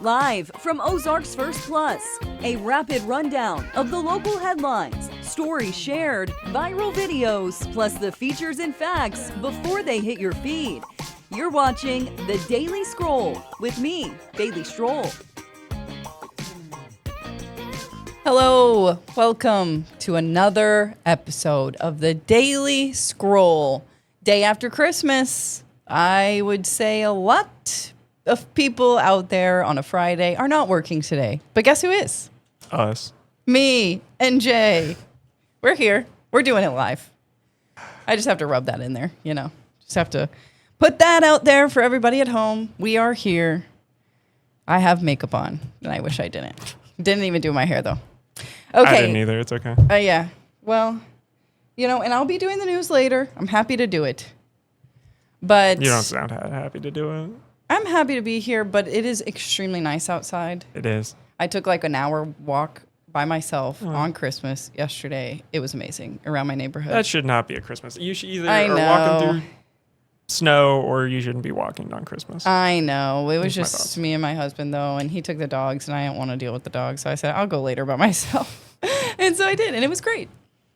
Live from Ozark's First Plus, a rapid rundown of the local headlines, stories shared, viral videos, plus the features and facts before they hit your feed. You're watching The Daily Scroll with me, Bailey Stroll. Hello, welcome to another episode of The Daily Scroll. Day after Christmas, I would say a lot of people out there on a Friday are not working today. But guess who is? Us. Me and Jay. We're here. We're doing it live. I just have to rub that in there, you know. Just have to put that out there for everybody at home. We are here. I have makeup on, and I wish I didn't. Didn't even do my hair, though. Okay. I didn't either. It's okay. Yeah. Well, you know, and I'll be doing the news later. I'm happy to do it. But You don't sound happy to do it. I'm happy to be here, but it is extremely nice outside. It is. I took like an hour walk by myself on Christmas yesterday. It was amazing around my neighborhood. That should not be a Christmas. You should either I are know. walking through snow or you shouldn't be walking on Christmas. I know. It was That's my just thoughts. me and my husband, though, and he took the dogs, and I didn't want to deal with the dogs. So I said, I'll go later by myself. And so I did, and it was great.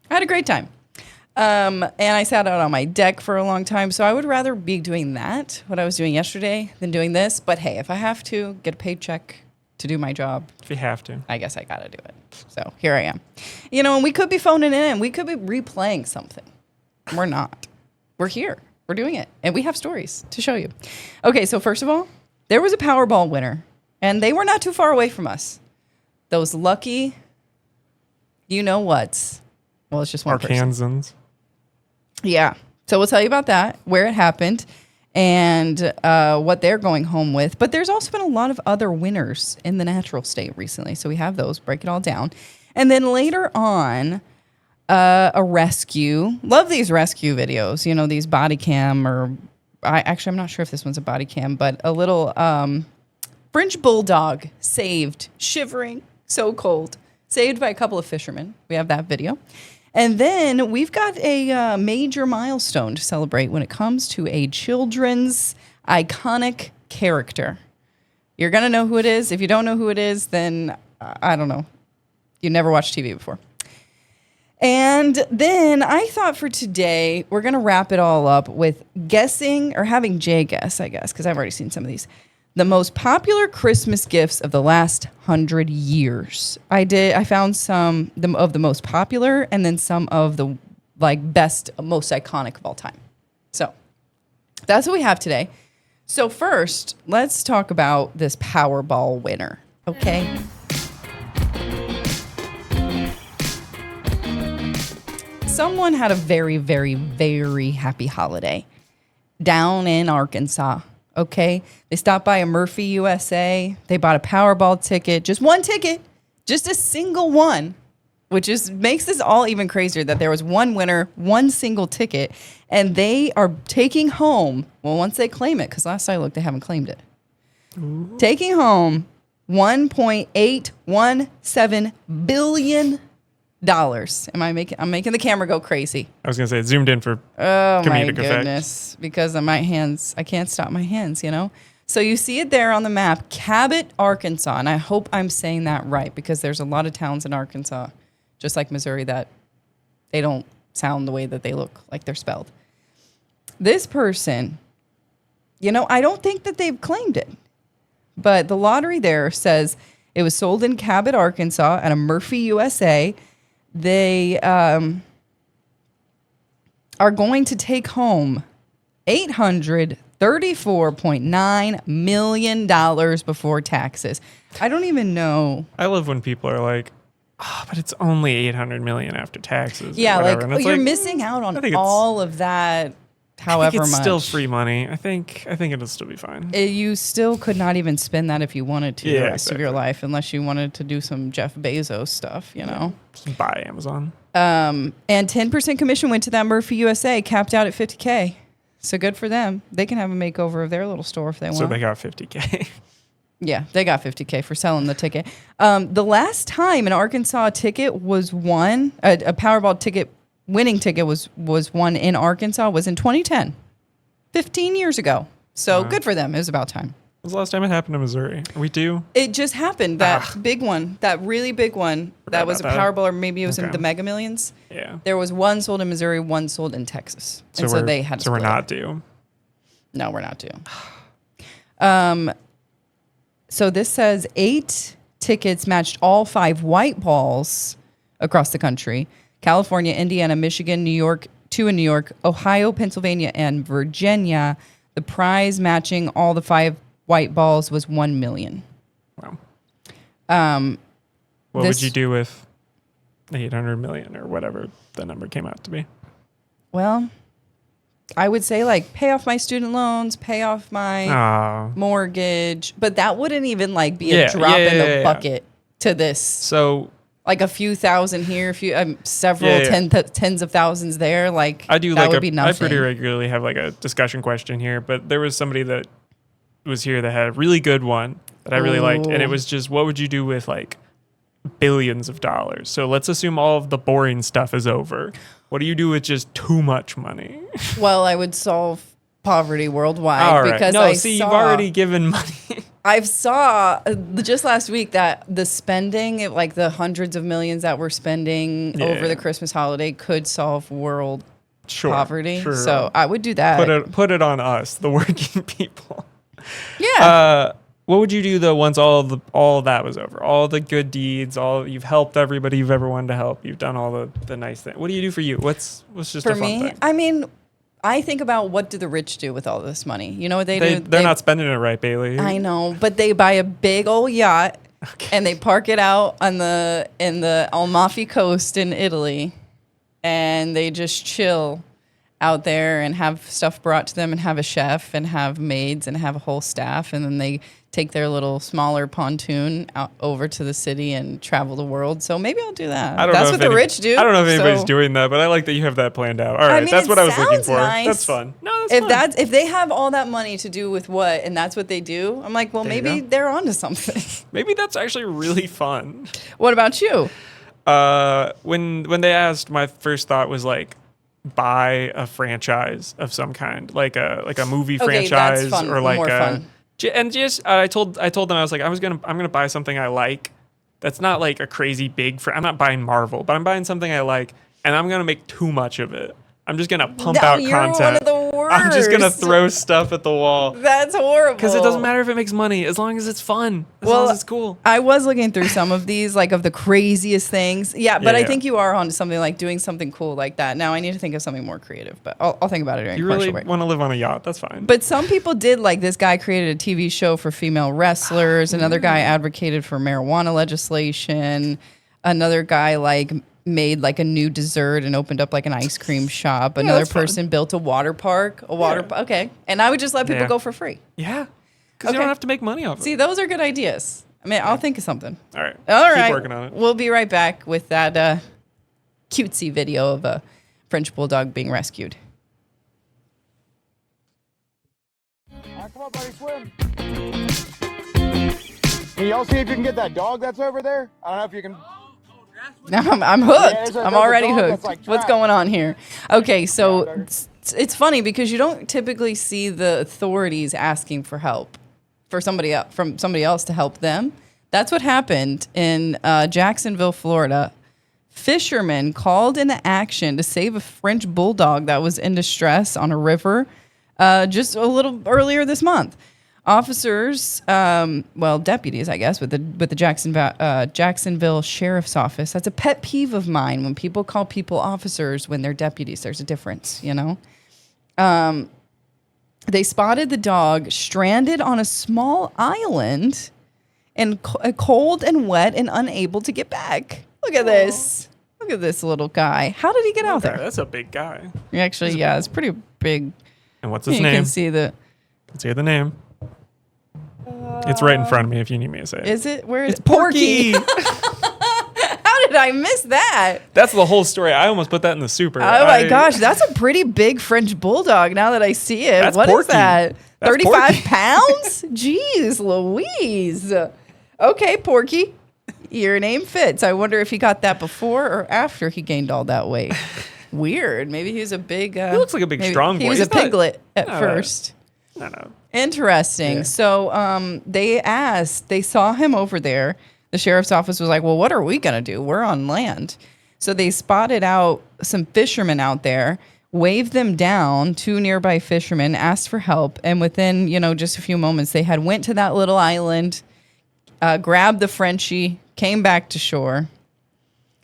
I had a great time. And I sat out on my deck for a long time, so I would rather be doing that, what I was doing yesterday, than doing this. But hey, if I have to get a paycheck to do my job, If you have to. I guess I got to do it. So here I am. You know, and we could be phoning it in. We could be replaying something. We're not. We're here. We're doing it. And we have stories to show you. Okay, so first of all, there was a Powerball winner, and they were not too far away from us. Those lucky, you know what's. Well, it's just one person. Arkansans. Yeah. So we'll tell you about that, where it happened, and what they're going home with. But there's also been a lot of other winners in the natural state recently. So we have those, break it all down. And then later on, a rescue. Love these rescue videos, you know, these body cam I'm not sure if this one's a body cam, but a little French bulldog saved, shivering, so cold, saved by a couple of fishermen. We have that video. And then we've got a major milestone to celebrate when it comes to a children's iconic character. You're going to know who it is. If you don't know who it is, then I don't know. You never watched TV before. And then I thought for today, we're going to wrap it all up with guessing, or having Jay guess, I guess, because I've already seen some of these. The most popular Christmas gifts of the last 100 years. I found some of the most popular, and then some of the best, most iconic of all time. So that's what we have today. So first, let's talk about this Powerball winner. Okay. Someone had a very, very, very happy holiday down in Arkansas. Okay, they stopped by a Murphy USA. They bought a Powerball ticket, just one ticket, just a single one, which makes this all even crazier that there was one winner, one single ticket, and they are taking home, well, once they claim it, because last I looked, they haven't claimed it, taking home $1.817 billion. I'm making the camera go crazy. I was going to say, it zoomed in for Oh my comedic goodness! effect. Because of my hands, I can't stop my hands. You know. So you see it there on the map, Cabot, Arkansas, and I hope I'm saying that right because there's a lot of towns in Arkansas, just like Missouri, that they don't sound the way that they look like they're spelled. This person, you know, I don't think that they've claimed it, but the lottery there says it was sold in Cabot, Arkansas, at a Murphy USA. They are going to take home $834.9 million before taxes. I don't even know. I love when people are like, but it's only $800 million after taxes. Yeah, like you're like, missing out on all of that. However it's much. still free money. I think it'll still be fine. You still could not even spend that if you wanted to the rest of your exactly. life, unless you wanted to do some Jeff Bezos stuff, you know. Just buy Amazon. And 10% commission went to that Murphy USA, capped out at $50K. So good for them. They can have a makeover of their little store if they want. So they got $50K. Yeah, they got $50K for selling the ticket. The last time an Arkansas ticket was won, a Powerball ticket winning ticket was won in Arkansas was in 2010, 15 years ago. So good for them. It was about time. was the last time it happened in Missouri? We do? It just happened. That big one, that really big one. That was a about that. Powerball, or maybe it was in the Mega Millions. Yeah. There was one sold in Missouri, one sold in Texas. And so they had to So we're split not it. due. No, we're not due. So this says 8 tickets matched all 5 white balls across the country. California, Indiana, Michigan, New York, 2 in New York, Ohio, Pennsylvania, and Virginia. The prize matching all the 5 white balls was $1 million. Wow. What would you do with 800 million or whatever the number came out to be? Well, I would say like pay off my student loans, pay off my mortgage, but that wouldn't even like be a drop in the bucket to this. So like a few thousand here, several tens of thousands there. Like I do that like would be nothing. I pretty regularly have like a discussion question here, but there was somebody that was here that had a really good one that I really liked, and it was just, what would you do with like billions of dollars? So let's assume all of the boring stuff is over. What do you do with just too much money? Well, I would solve poverty worldwide all right. because you've already given money. I saw just last week that the spending, like the hundreds of millions that we're spending over the Christmas holiday, could solve world poverty. Sure. So I would do that. Put it on us, the working people. Yeah. What would you do though once all that was over? All the good deeds, you've helped everybody you've ever wanted to help. You've done all the nice things. What do you do for you? What's just for a fun me? thing? I mean, I think about what do the rich do with all this money? You know what they do? They're not spending it right, Bailey. I know, but they buy a big old yacht and they park it out in the Amalfi Coast in Italy, and they just chill out there and have stuff brought to them and have a chef and have maids and have a whole staff, and then they take their little smaller pontoon out over to the city and travel the world. So maybe I'll do that. That's what the rich do. I don't know if anybody's doing that, but I like that you have that planned out. All right, that's what I was looking for. Nice. That's fun. No, that's fun. If they have all that money to do with what, and that's what they do, I'm like, well, maybe they're onto something. Maybe that's actually really fun. What about you? When they asked, my first thought was like, buy a franchise of some kind, like a movie franchise, that's fun. Or like more fun. And just I told them, I was like, I'm gonna buy something I like. That's not like a crazy big. I'm not buying Marvel, but I'm buying something I like, and I'm gonna make too much of it. I'm just gonna pump out content. One of the worst. I'm just gonna throw stuff at the wall. That's horrible. Because it doesn't matter if it makes money, as long as it's fun, as long as it's cool. I was looking through some of these, like of the craziest things. Yeah, but I think you are onto something, like doing something cool like that. Now I need to think of something more creative, but I'll think about it during commercial break. You really want to live on a yacht? That's fine. But some people did, like this guy created a TV show for female wrestlers. Another guy advocated for marijuana legislation. Another guy made like a new dessert and opened up like an ice cream shop. Another person built a water park. Okay. And I would just let people go for free. Yeah. Because you don't have to make money off it. See, those are good ideas. I mean, I'll think of something. All right. Keep working on it. We'll be right back with that cutesy video of a French bulldog being rescued. All right, come on, buddy, swim. Can y'all see if you can get that dog that's over there? I don't know if you can. Now I'm hooked. Yeah, I'm already dog hooked. that's like What's going on here? Okay, so it's funny because you don't typically see the authorities asking for help from somebody else to help them. That's what happened in Jacksonville, Florida. Fishermen called into action to save a French bulldog that was in distress on a river just a little earlier this month. Officers, deputies, I guess, with the Jacksonville Sheriff's Office. That's a pet peeve of mine when people call people officers when they're deputies. There's a difference, you know? They spotted the dog stranded on a small island and cold and wet and unable to get back. Look at this. Look at this little guy. How did he get out there? That's a big guy. Actually, it's pretty big. And what's his name? You can see the name. It's right in front of me if you need me to say it. Is it? Where is it's Porky? How did I miss that? That's the whole story. I almost put that in the super. Oh my gosh, that's a pretty big French bulldog now that I see it. That's What Porky. is that? That's 35 Porky. pounds? Jeez Louise. Okay, Porky. Your name fits. I wonder if he got that before or after he gained all that weight. Weird. Maybe he was a big... he looks like a big strong boy. He was a piglet at first. No. Interesting. Yeah. So they saw him over there. The sheriff's office was like, well, what are we going to do? We're on land. So they spotted out some fishermen out there, waved them down, 2 nearby fishermen, asked for help. And within, just a few moments, they had went to that little island, grabbed the Frenchie, came back to shore.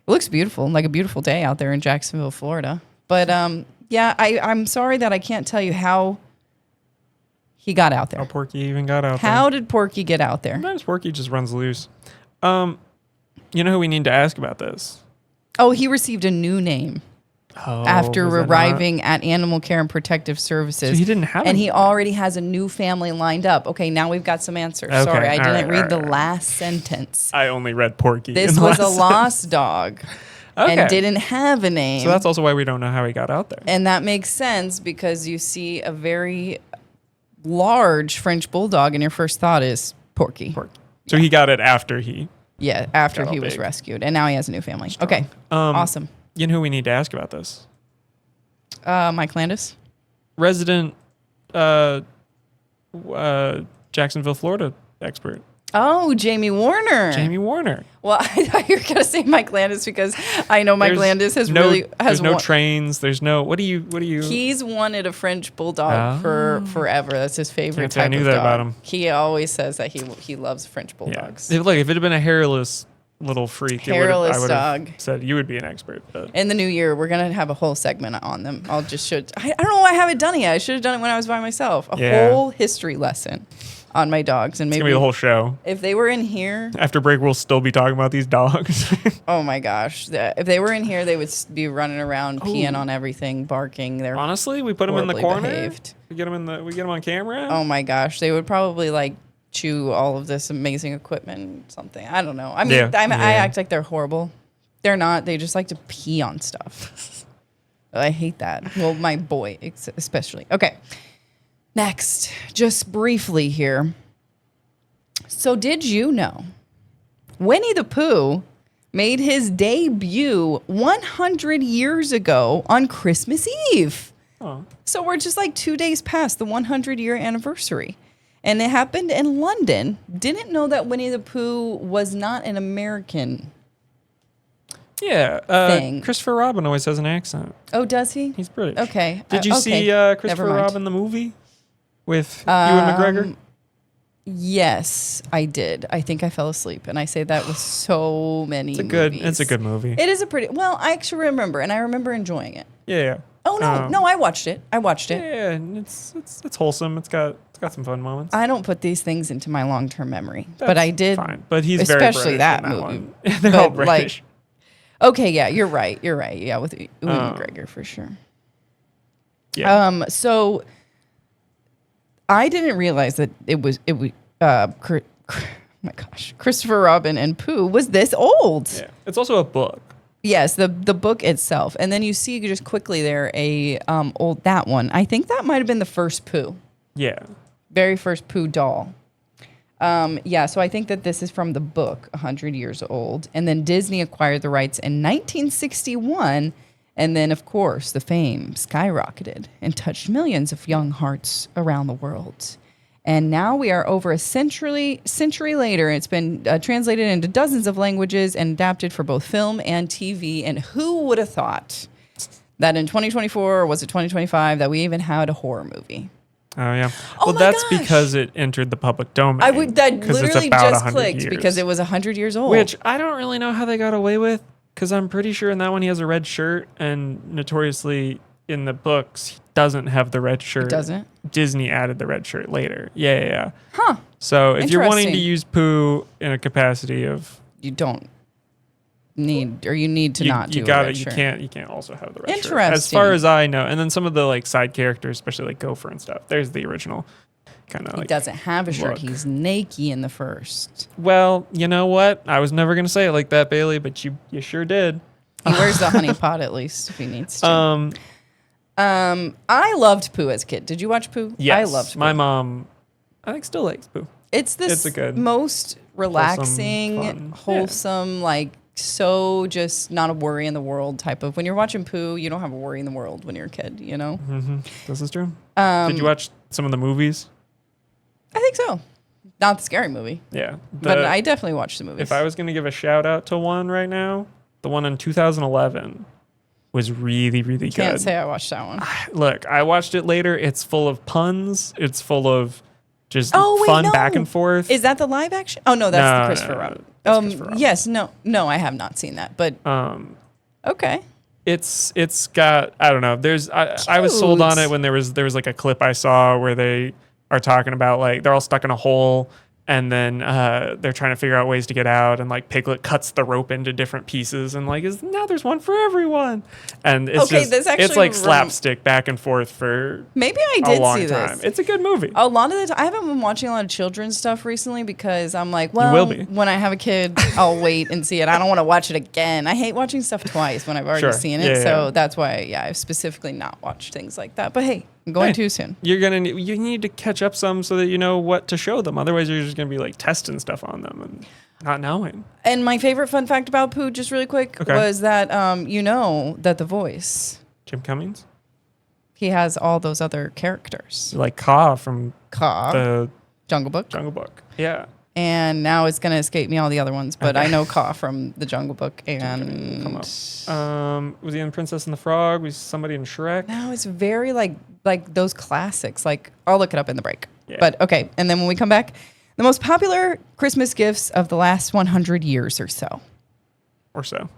It looks beautiful, like a beautiful day out there in Jacksonville, Florida. But I'm sorry that I can't tell you how he got out there. How Porky even got out there. How did Porky get out there? Sometimes Porky just runs loose. You know who we need to ask about this? Oh, he received a new name after was it arriving at Animal Care and Protective Services. So he didn't have and a- he already has a new family lined up. Okay, now we've got some answers. Okay, Sorry, I all didn't right, read the all right. last sentence. I only read Porky. This in the was a last lost dog Okay. and didn't have a name. So that's also why we don't know how he got out there. And that makes sense because you see a very large French bulldog and your first thought is Porky. Porky. So he got it after he. Yeah, after Got all he was big. rescued. And now he has a new family. Okay, awesome. You know who we need to ask about this? Mike Landis? Resident Jacksonville, Florida expert. Oh, Jamie Warner. Jamie Warner. Well, I thought you were going to say Mike Landis because I know Mike There's Landis has no, really... There's no won- trains. There's no... What do you... He's wanted a French bulldog for forever. That's his favorite Can't say I type knew of that dog. about him. He always says that he loves French Yeah. bulldogs. Look, if it had been a hairless little freak, Hairless I would have dog. said you would be an expert. But In the new year, we're going to have a whole segment on them. I don't know why I haven't done it yet. I should have done it when I was by myself. A Yeah. whole history lesson on my dogs. And it's maybe going to be the whole show. if they were in here, After break, we'll still be talking about these dogs. oh my gosh. If they were in here, they would be running around, peeing on everything, barking. They're Honestly, we put them in the horribly corner. behaved. We get them on camera. Oh my gosh, they would probably chew all of this amazing equipment. Something I don't know. I mean, Yeah. I act like they're horrible. They're not. They just like to pee on stuff. I hate that. Well, my boy especially. Okay, next, just briefly here. So, did you know Winnie the Pooh made his debut 100 years ago on Christmas Eve? Oh. So we're just 2 days past the 100-year anniversary. And it happened in London. Didn't know that Winnie the Pooh was not an American. Yeah. Thing. Christopher Robin always has an accent. Oh, does he? He's British. Okay. Did you see Never Christopher mind. Robin the movie with Ewan McGregor? Yes, I did. I think I fell asleep. And I say that with so many movies. It's a good movie. It is a pretty... Well, I actually remember. And I remember enjoying it. Yeah. Oh, no. No, I watched it. Yeah, and it's wholesome. It's got some fun moments. I don't put these things into my long-term memory. That's but I did... fine. But he's very especially British that in movie. one. They're all But, British. Okay, yeah, you're right. Yeah, with Ewan McGregor for sure. Yeah. So I didn't realize that it was oh my gosh, Christopher Robin and Pooh was this old. Yeah. It's also a book. Yes, the book itself, and then you see just quickly there a that one. I think that might have been the first Pooh, Yeah. very first Pooh doll. Yeah, so I think that this is from the book, 100 years old. And then Disney acquired the rights in 1961. And then, of course, the fame skyrocketed and touched millions of young hearts around the world. And now we are over a century later. It's been translated into dozens of languages and adapted for both film and TV. And who would have thought that in 2024, or was it 2025, that we even had a horror movie? Oh yeah. Oh Well, my that's gosh. because it entered the public domain. That 'cause it's literally about just 100 clicked years. because it was 100 years old. Which I don't really know how they got away with, because I'm pretty sure in that one he has a red shirt, and notoriously in the books he doesn't have the red shirt. doesn't? Disney added the red shirt later. Yeah. Huh. So if you're wanting to Interesting. use Pooh in a capacity of You don't need, or you need to not do you a got red it. You shirt. can't also have the red shirt. As Interesting. far as I know, and then some of the side characters, especially like Gopher and stuff. There's the original kind of He doesn't have a shirt. look. He's naked in the first. Well, you know what? I was never gonna say it like that, Bailey, but you sure did. He wears the honey pot at least if he needs to. I loved Pooh as a kid. Did you watch Pooh? Yes, I loved Pooh. my mom. I think still likes Pooh. It's it's a good, most relaxing, fun- wholesome, so just not a worry in the world type of. When you're watching Pooh, you don't have a worry in the world when you're a kid, you know? This is true. Did you watch some of the movies? I think so. Not the scary movie, Yeah. but I definitely watched the movie. If I was going to give a shout out to one right now, the one in 2011 was really, really good. Can't say I watched that one. Look, I watched it later. It's full of puns. It's full of just fun back and forth. Is that the live action? Oh no, that's the Christopher Robin. That's Christopher Robin. Yes, no, I have not seen that. But okay. It's got, I don't know. I was sold on it when there was like a clip I saw where they are talking about like they're all stuck in a hole and then they're trying to figure out ways to get out, and like Piglet cuts the rope into different pieces and like now there's one for everyone, and it's it's like slapstick back and forth for maybe I did a long see time. this. It's a good movie. A lot of the time, I haven't been watching a lot of children's stuff recently because I'm like, well, you will be. When I have a kid, I'll wait and see it. I don't want to watch it again. I hate watching stuff twice when I've already seen it, so that's why I've specifically not watched things like that. But hey, I'm going too soon. You need to catch up some so that you know what to show them. Otherwise, you're just gonna be like testing stuff on them and not knowing. And my favorite fun fact about Pooh, just really quick, was that that the voice, Jim Cummings, he has all those other characters like Kaa from the Jungle Book. Jungle Book, yeah. And now it's gonna escape me all the other ones, but I know Kaa from the Jungle Book and come up. Was he in Princess and the Frog? Was somebody in Shrek? No, it's very like those classics. Like I'll look it up in the break. Yeah. But okay, and then when we come back, the most popular Christmas gifts of the last 100 years or so. Or so.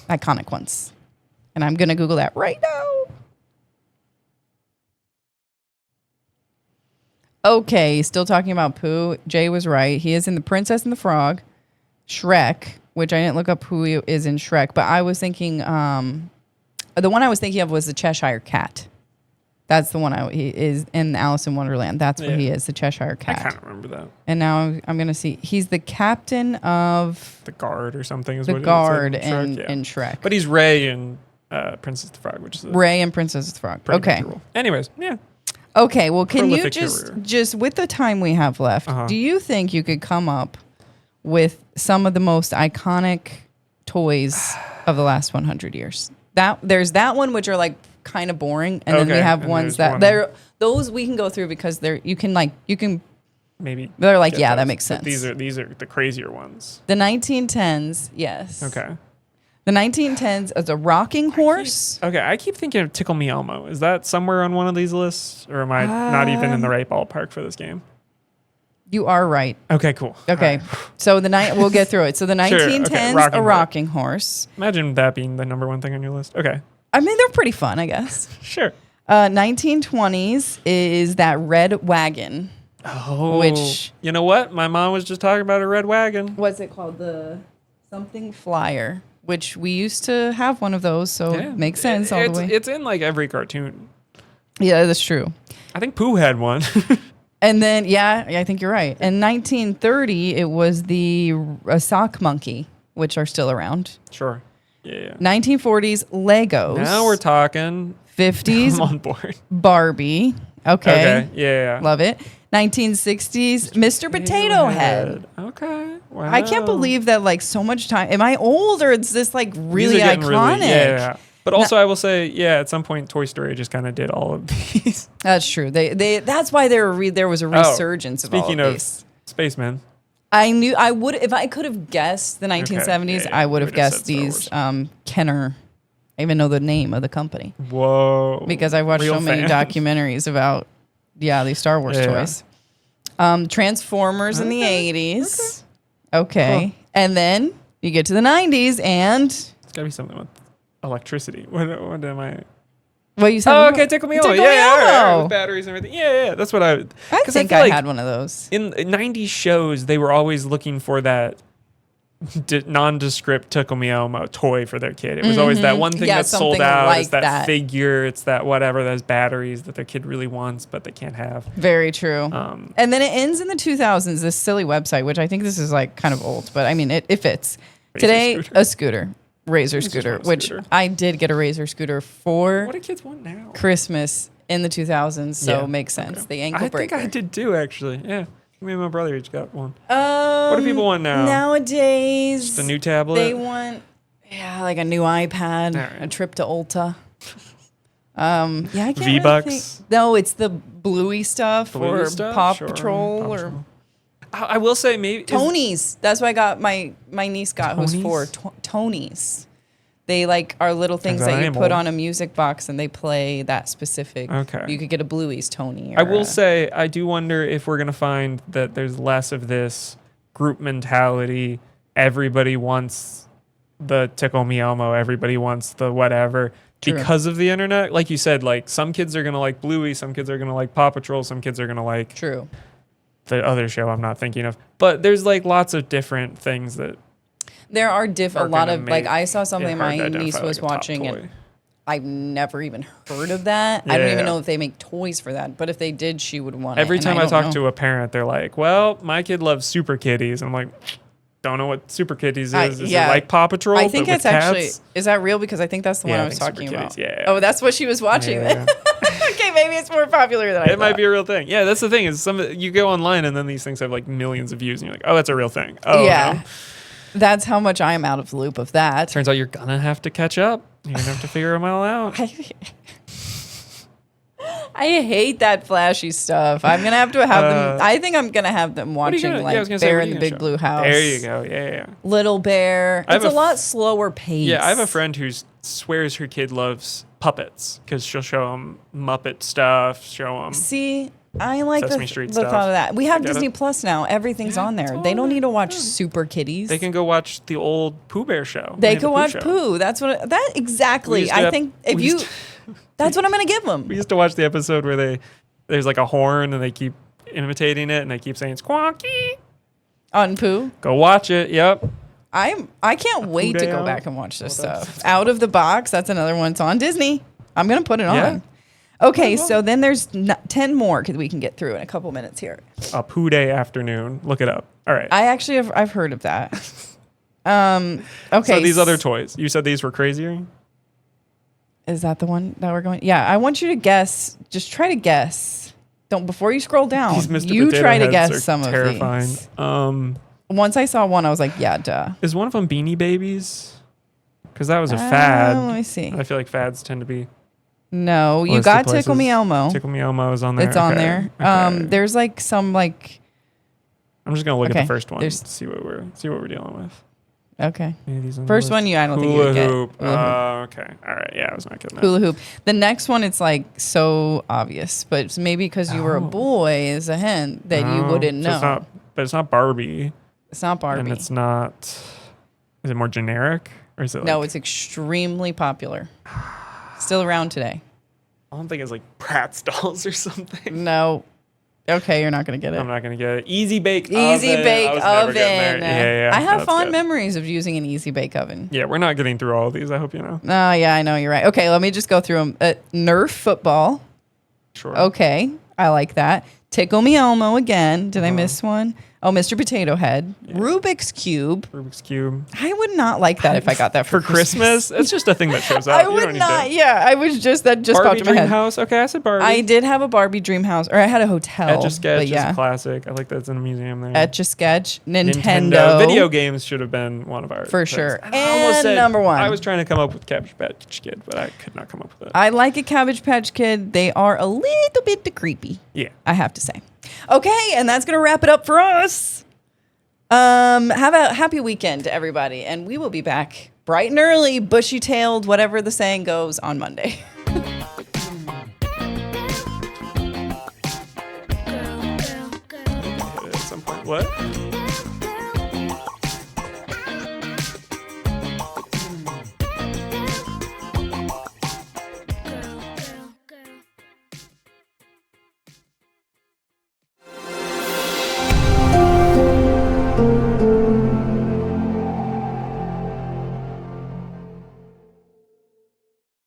Iconic ones. And I'm gonna Google that right now. Okay, still talking about Pooh. Jay was right. He is in The Princess and the Frog, Shrek, which I didn't look up who he is in Shrek, but I was thinking, the one I was thinking of was the Cheshire Cat. That's the one he is in Alice in Wonderland. That's where he is, the Cheshire Cat. I kind of remember that. And now I'm going to see. He's the captain of... The Guard or something is the what Guard it is in Shrek. But he's Ray in Princess and the Frog, which is Ray and Princess and the Frog. Okay. Anyways, yeah. Okay, well, can Prolific you career. just with the time we have left, do you think you could come up with some of the most iconic toys of the last 100 years? There's that one, which are like kind of boring, and then we have ones that those we can go through because you can maybe they're like that makes sense. These are the crazier ones. The 1910s, yes. Okay. The 1910s is a rocking horse. I keep thinking of Tickle Me Elmo. Is that somewhere on one of these lists, or am I not even in the right ballpark for this game? You are right. Okay, cool. Okay, so we'll get through it. So the 1910s, a rocking horse. Imagine that being the number one thing on your list. Okay. I mean, they're pretty fun, I guess. Sure. 1920s is that red wagon. Oh. Which, you know what? My mom was just talking about a red wagon. What's it called? The something flyer, which we used to have one of those, so it makes sense all the way. It's in like every cartoon. Yeah, that's true. I think Pooh had one. And then, I think you're right. In 1930, it was the sock monkey, which are still around. Sure. Yeah. 1940s, Legos. Now we're talking. 50s, I'm on board. Barbie. Okay. Yeah. Love it. 1960s, Mr. Potato Head. Okay. Wow. I can't believe that so much time. Am I old or is this really iconic? Yeah. But also, I will say, at some point, Toy Story just kind of did all of these. That's true. That's why there was a resurgence of all of these. Speaking of Spaceman. I knew I would, if I could have guessed the 1970s, I would have guessed these Kenner. I even know the name of the company. Whoa. Because I watched so many documentaries about, these Star Wars toys. Transformers in the 80s. Okay. Huh. And then you get to the 90s and... It's got to be something with electricity. What am I... Well, you said... Oh, okay, Tickle Me Elmo. Yeah, with batteries and everything. Yeah, that's what I think I had one of those. In 90s shows, they were always looking for that nondescript Tickle Me Elmo toy for their kid. It was always that one thing that's sold out. It's that figure. It's that whatever, those batteries that their kid really wants, but they can't have. Very true. And then it ends in the 2000s, this silly website, which I think this is kind of old, but I mean, it fits. Today, a scooter. Razor scooter, which I did get a Razor scooter for what do kids want now? Christmas in the 2000s, so it makes sense. The ankle breaker. I think I did too, actually. Yeah. Me and my brother each got one. What do people want now? Nowadays, just a new tablet? They want, like a new iPad, a trip to Ulta. Yeah, I can't V-Bucks? Really think. No, it's the Bluey stuff Bluey or stuff? Paw Sure, Patrol Paw or Patrol. I will say maybe Tony's. That's what I got. My niece got who's Tony's? 4. Tony's. They like are little things Turns out that I you am put old. on a music box and they play that specific. Okay. You could get a Bluey's Tony. Or I will say I do wonder if we're gonna find that there's less of this group mentality. Everybody wants the Tickle Me Elmo. Everybody wants the whatever. True. Because of the internet, like you said, like some kids are gonna like Bluey, some kids are gonna like Paw Patrol, some kids are gonna like True. the other show I'm not thinking of. But there's like lots of different things that There are are a lot gonna of like make I saw something it hard my to niece identify, was like, a top watching toy. and I've never even heard of that. I don't Yeah. even know if they make toys for that, but if they did, she would want it. Every and time I don't talk know. to a parent, they're like, "Well, my kid loves Super Kitties." I'm like, "Don't know what Super Kitties is. Is yeah. it like Paw Patrol?" I think but it's with actually cats? is that real because I think that's the one Yeah, I I was think talking Super about. Kitties, yeah. Oh, that's what she was watching. Yeah. Okay, maybe it's more popular than I It might thought. be a real thing. Yeah, that's the thing is you go online and then these things have like millions of views and you're like, "Oh, that's a real thing." Oh, Yeah. no. That's how much I am out of the loop of that. Turns out you're gonna have to catch up. You're gonna have to figure them all out. I hate that flashy stuff. I'm gonna have to have them. I think I'm gonna have them What are you watching gonna- like yeah, I was gonna say, Bear what are in you the gonna Big show? Blue House. There you go. Yeah. Little Bear. I have It's a a lot slower pace. Yeah, I have a friend who swears her kid loves puppets because she'll show him Muppet stuff, show him. See, I like Sesame the Street thought stuff. of that. We have get Disney it. Plus now. Everything's Yeah, on there. it's They all don't need to there. watch Yeah. Super Kitties. They can go watch the old Pooh Bear show. They Winnie the can watch show. Pooh. That's what. That We exactly. used to I have- think if we you, used to- that's what I'm gonna give them We used to watch the episode where there's like a horn and they keep imitating it and they keep saying squawky. on Pooh. Go watch it. Yep. I can't wait to go Day-o. back and watch this Well, stuff. Out of the Box. That's another one. It's on Disney. I'm gonna put it Yeah. on. Okay, so then there's 10 more because we can get through in a couple minutes here. A Pooh Day afternoon. Look it up. All right. I actually I've heard of that. Okay. So these other toys. You said these were crazier? Is that the one that we're going? Yeah, I want you to guess. Just try to guess. Don't before you scroll down. These Mr. You Potato try to Heads guess are some terrifying. of these. Once I saw one, I was like, yeah, duh. Is one of them Beanie Babies? Because that was a Let fad. me see. I feel like fads tend to be. No, you listed got places. Tickle Me Elmo. Tickle Me Elmo is on there. It's on Okay. there. Okay. There's like some like. I'm just gonna look at Okay, the first one. there's- See what we're dealing with. Okay. Maybe these on the First list. one, I don't think you Hula would get. hoop. Hula hoop. Okay. All right. Yeah, I was not getting that. Hula hoop. The next one, it's like so obvious, but it's maybe because you were a Oh. boy is a hint that you Oh, wouldn't so know. It's not Barbie. It's not Barbie. And it's not. Is it more generic or is it? No, like, it's extremely popular. Still around today. I don't think it's like Bratz dolls or something. No. Okay, you're not gonna get it. I'm not gonna get it. Easy bake Easy oven. bake I was never getting oven. there. Yeah. I have that's fond good. memories of using an easy bake oven. Yeah, we're not getting through all of these. I hope you know. Oh yeah, I know you're right. Okay, let me just go through them. Nerf football. Sure. Okay, I like that. Tickle Me Elmo again. Did I Uh-huh. miss one? Oh, Mr. Potato Head. Rubik's Cube. Rubik's Cube. I would not like that if I got that for Christmas. It's just a thing that shows up. I You would don't need not. to- Yeah, I was just that just Barbie popped in my Dream head. House. Okay, I said Barbie. I did have a Barbie Dream House, or I had a hotel. Etch a Sketch but yeah. is classic. I like that it's in a museum there. Etch a Sketch. Nintendo. Video games should have been one of ours. For sure. I almost And said number one. I was trying to come up with Cabbage Patch Kid, but I could not come up with it. I like a Cabbage Patch Kid. They are a little bit creepy, Yeah. I have to say. Okay, and that's gonna wrap it up for us. Have a happy weekend to everybody, and we will be back bright and early, bushy-tailed, whatever the saying goes, on Monday. At some point. What?